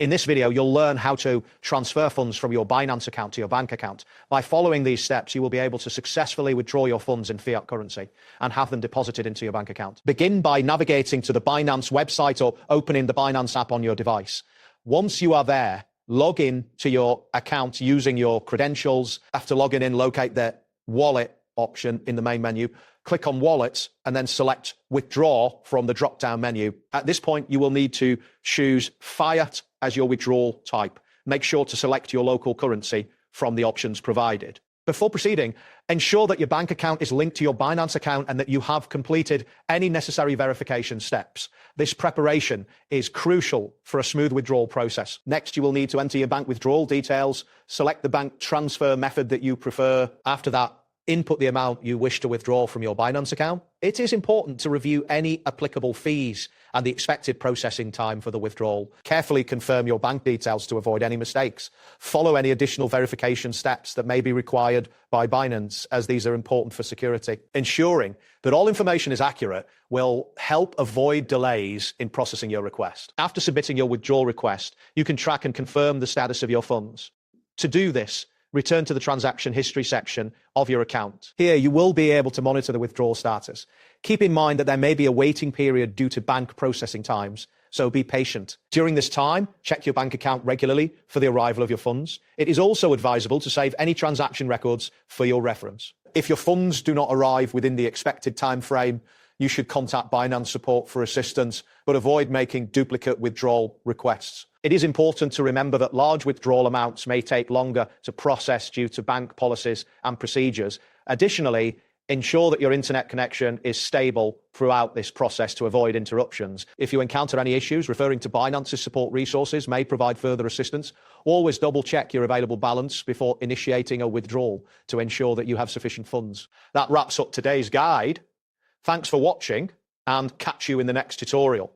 In this video, you'll learn how to transfer funds from your Binance account to your bank account. By following these steps, you will be able to successfully withdraw your funds in fiat currency and have them deposited into your bank account. Begin by navigating to the Binance website or opening the Binance app on your device. Once you are there, log in to your account using your credentials. After logging in, locate the wallet option in the main menu. Click on Wallets and then select Withdraw from the drop-down menu. At this point, you will need to choose Fiat as your withdrawal type. Make sure to select your local currency from the options provided. Before proceeding, ensure that your bank account is linked to your Binance account and that you have completed any necessary verification steps. This preparation is crucial for a smooth withdrawal process. Next, you will need to enter your bank withdrawal details, select the bank transfer method that you prefer. After that, input the amount you wish to withdraw from your Binance account. It is important to review any applicable fees and the expected processing time for the withdrawal. Carefully confirm your bank details to avoid any mistakes. Follow any additional verification steps that may be required by Binance, as these are important for security. Ensuring that all information is accurate will help avoid delays in processing your request. After submitting your withdrawal request, you can track and confirm the status of your funds. To do this, return to the transaction history section of your account. Here, you will be able to monitor the withdrawal status. Keep in mind that there may be a waiting period due to bank processing times, so be patient. During this time, check your bank account regularly for the arrival of your funds. It is also advisable to save any transaction records for your reference. If your funds do not arrive within the expected time frame, you should contact Binance support for assistance, but avoid making duplicate withdrawal requests. It is important to remember that large withdrawal amounts may take longer to process due to bank policies and procedures. Additionally, ensure that your internet connection is stable throughout this process to avoid interruptions. If you encounter any issues, referring to Binance's support resources may provide further assistance. Always double-check your available balance before initiating a withdrawal to ensure that you have sufficient funds. That wraps up today's guide. Thanks for watching, and catch you in the next tutorial.